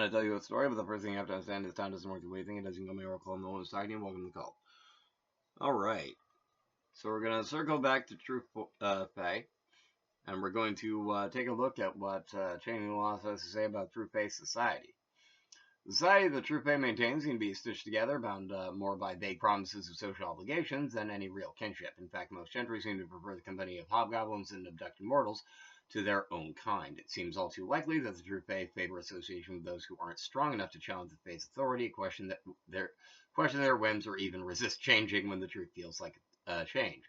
to tell you a story, but the first thing you have to understand is time doesn't work the way you think it does. You can go me Oracle, no one's talking to you. Welcome to the call. Alright. So we're going to circle back to True Fae, and we're going to take a look at what Changing Laws has to say about True Fae society. The society that True Fae maintains can be stitched together, bound more by vague promises of social obligations than any real kinship. In fact, most gentry seem to prefer the company of hobgoblins and abducted mortals to their own kind. It seems all too likely that the True Fae favor association with those who aren't strong enough to challenge the Fae's authority, question their whims, or even resist changing when the truth feels like change.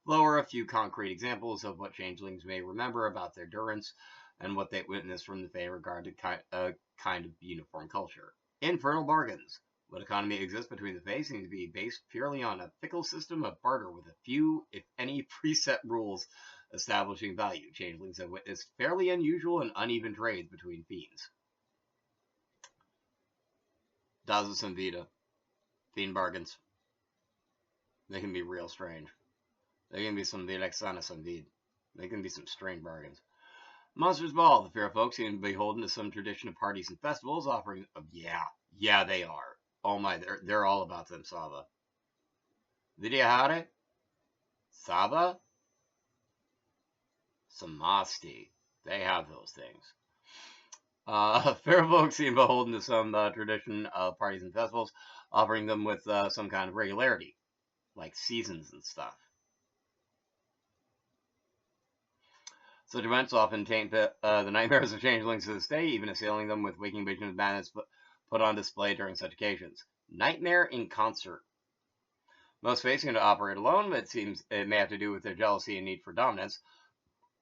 Below are a few concrete examples of what changelings may remember about their durance and what they witnessed from the Fae in regard to kind of uniform culture. Infernal bargains. What economy exists between the Fae seems to be based purely on a fickle system of barter with a few, if any, preset rules establishing value. Changelings have witnessed fairly unusual and uneven trades between fiends. Dazus and Vita. Fiend bargains. They can be real strange. They can be some Vilexana, some Vid. They can be some strange bargains. Monsters Ball. The fair folk seem beholden to some tradition of parties and festivals offering... yeah, they are. Oh my, they're all about them, Saba. Vidyahare? Saba? Samasti. They have those things. Fair folk seem beholden to some tradition of parties and festivals, offering them with some kind of regularity, like seasons and stuff. Such events often taint the nightmares of changelings to this day, even assailing them with waking visions of madness put on display during such occasions. Nightmare in concert. Most Fae seem to operate alone, but it seems it may have to do with their jealousy and need for dominance.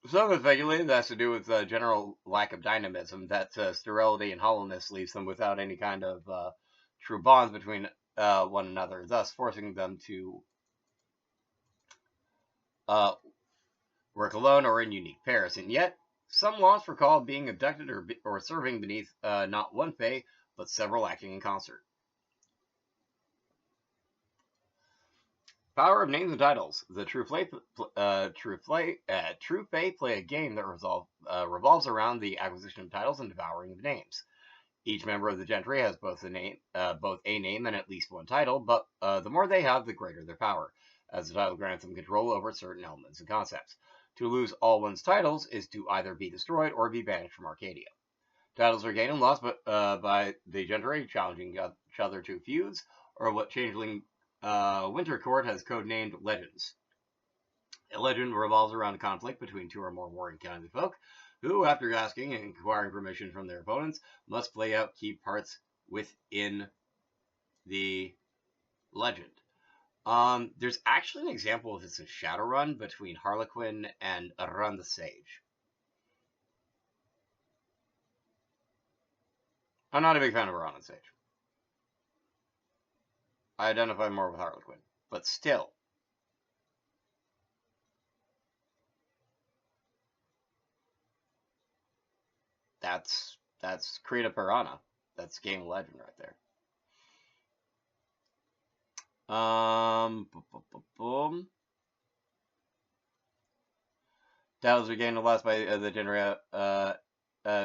Some have speculated that has to do with general lack of dynamism, that sterility and hollowness leaves them without any kind of true bonds between one another, thus forcing them to work alone or in unique pairs. And yet, some lost recall being abducted or serving beneath not one Fae, but several acting in concert. Power of names and titles. The True Fae play a game that revolves around the acquisition of titles and devouring of names. Each member of the gentry has both a name and at least one title, but the more they have, the greater their power, as the title grants them control over certain elements and concepts. To lose all one's titles is to either be destroyed or be banished from Arcadia. Titles are gained and lost by the gentry, challenging each other to feuds, or what Changeling Winter Court has codenamed legends. A legend revolves around a conflict between two or more warring kindly folk, who, after asking and acquiring permission from their opponents, must play out key parts within the legend. There's actually an example of this in Shadowrun between Harlequin and Aran the Sage. I'm not a big fan of Aran the Sage. I identify more with Harlequin, but still. That's Krita Piranha. That's game legend right there. Titles are gained and lost by the genre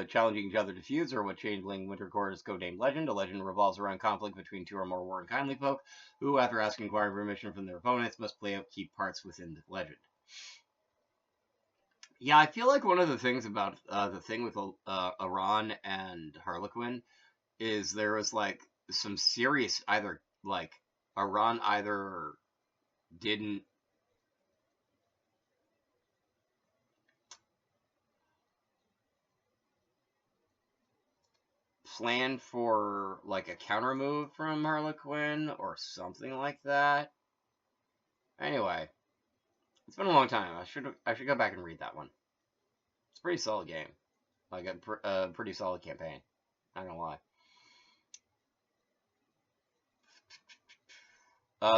challenging each other to feuds, or what Changeling Winter Court is codenamed legend. A legend revolves around conflict between two or more warring kindly folk, who, after asking acquiring permission from their opponents, must play out key parts within the legend. Yeah, I feel like one of the things about the thing with Aran and Harlequin is there was like some serious Aran either didn't plan for like a counter move from Harlequin or something like that. Anyway, it's been a long time. I should go back and read that one. It's a pretty solid game, like a pretty solid campaign. Not gonna lie.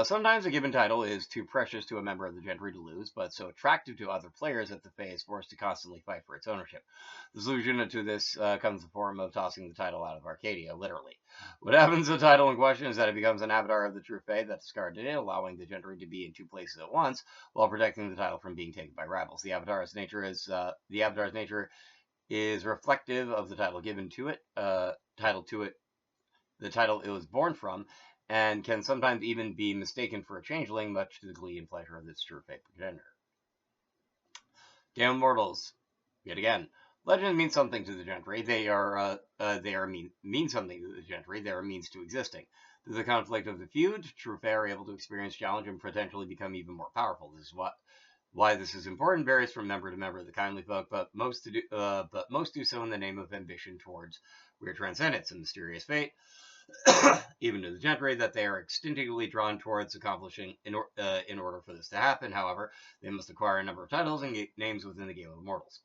Sometimes a given title is too precious to a member of the gentry to lose, but so attractive to other players that the Fae is forced to constantly fight for its ownership. The solution to this comes in the form of tossing the title out of Arcadia, literally. What happens to the title in question is that it becomes an avatar of the True Fae that discarded it, allowing the gentry to be in two places at once, while protecting the title from being taken by rivals. The avatar's nature is reflective of the title given to it, the title it was born from, and can sometimes even be mistaken for a changeling, much to the glee and pleasure of its true fate pretender. Damn mortals, yet again. Legends mean something to the gentry. They mean something to the gentry. They are a means to existing. Through the conflict of the feud, true fae are able to experience challenge and potentially become even more powerful. This is why this is important varies from member to member of the kindly folk, but most do so in the name of ambition towards weird transcendence and mysterious fate. Even to the gentry, that they are instinctively drawn towards accomplishing in order for this to happen. However, they must acquire a number of titles and names within the game of mortals.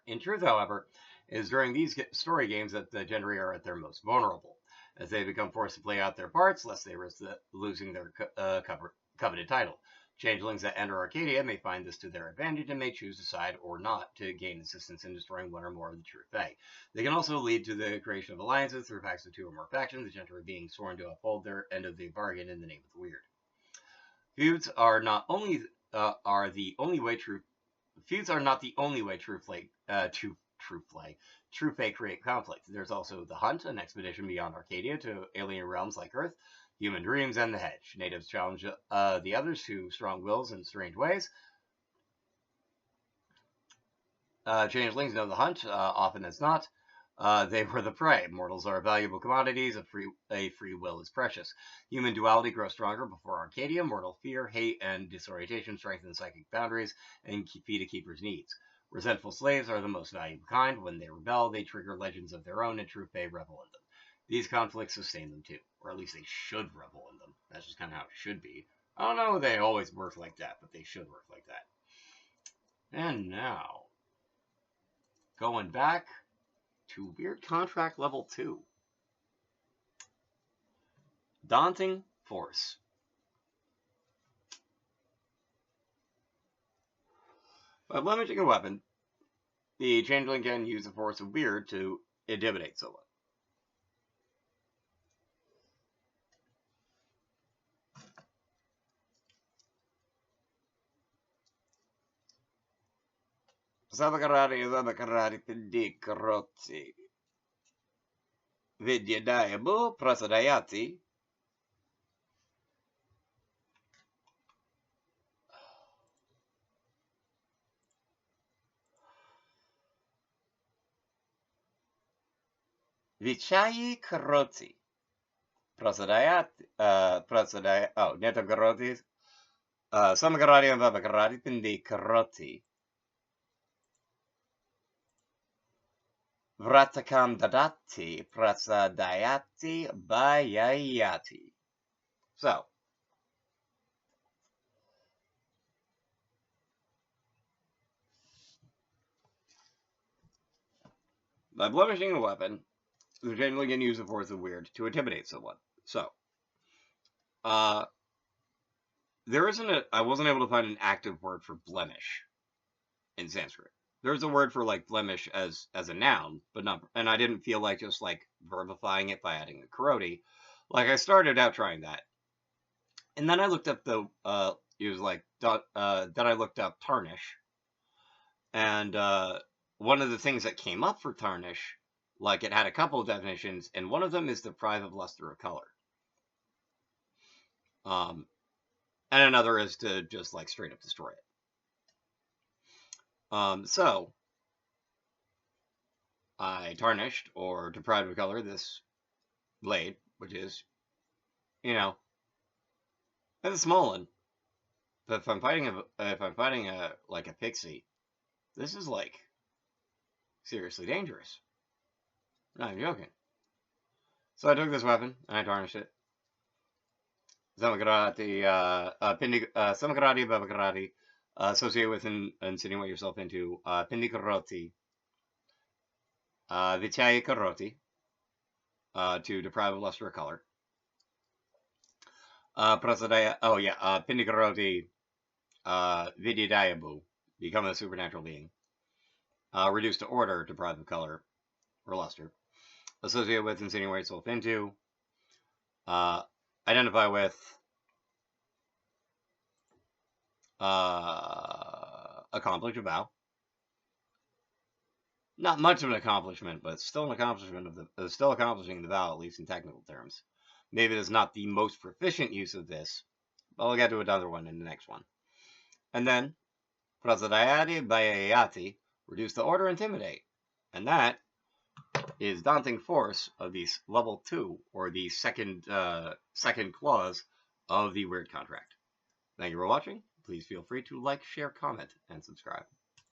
In truth, however, it is during these story games that the gentry are at their most vulnerable, as they become forced to play out their parts, lest they risk losing their coveted title. Changelings that enter Arcadia may find this to their advantage and may choose to side or not to gain assistance in destroying one or more of the true fae. They can also lead to the creation of alliances through pacts of 2 or more factions, the gentry being sworn to uphold their end of the bargain in the name of the Wyrd. Feuds are not the only way true fae create conflict. There's also the Hunt, an expedition beyond Arcadia to alien realms like Earth, human dreams, and the Hedge. Natives challenge the others to strong wills and strange ways. Changelings know the Hunt, often as not. They were the prey. Mortals are valuable commodities. A free will is precious. Human duality grows stronger before Arcadia. Mortal fear, hate, and disorientation strengthen psychic boundaries and feed a keeper's needs. Resentful slaves are the most valuable kind. When they rebel, they trigger legends of their own, and true fae revel in them. These conflicts sustain them too, or at least they should revel in them. That's just kind of how it should be. I don't know if they always work like that, but they should work like that. And now, going back to Wyrd Contract Level 2. Daunting Force. By blemishing a weapon, the changeling can use the force of Wyrd to intimidate someone. Samakarari Pindikarotsi. Vidyadayabu Prasadayati. Vichayi Karoti. Prasadayati. Netam Karoti. Samakarari and Babakarati Pindikaroti. Vratakam dadati prasadayati bayayati. So, by blemishing a weapon, the changeling can use the force of Wyrd to intimidate someone. So, there isn't I wasn't able to find an active word for blemish in Sanskrit. There's a word for like blemish as a noun, but not, and I didn't feel like just like verbifying it by adding a karoti. Like I started out trying that, and then I looked up then I looked up tarnish, and one of the things that came up for tarnish, like it had a couple of definitions, and one of them is deprive of luster or color. And another is to just like straight up destroy it. So I tarnished or deprived of color this blade, which is, it's a small one. But if I'm fighting a like a pixie, this is like seriously dangerous. I'm not even joking. So I took this weapon and I tarnished it. Samakarati, Babakarati, associate with and insinuate yourself into Pindikaroti, Vichaya Karoti, to deprive of luster or color. Prasadaya, Pindikaroti, Vidyadayabu, become a supernatural being. Reduced to order, deprived of color or luster. Associate with, insinuate yourself into. Identify with. Accomplish a vow. Not much of an accomplishment, but still an accomplishment of the still accomplishing the vow, at least in technical terms. Maybe it is not the most proficient use of this, but I'll get to another one in the next one. And then, Prasadiati Bayayati, reduce the order, intimidate. And that is Daunting Force of the level 2, or the second clause of the Wyrd contract. Thank you for watching. Please feel free to like, share, comment, and subscribe.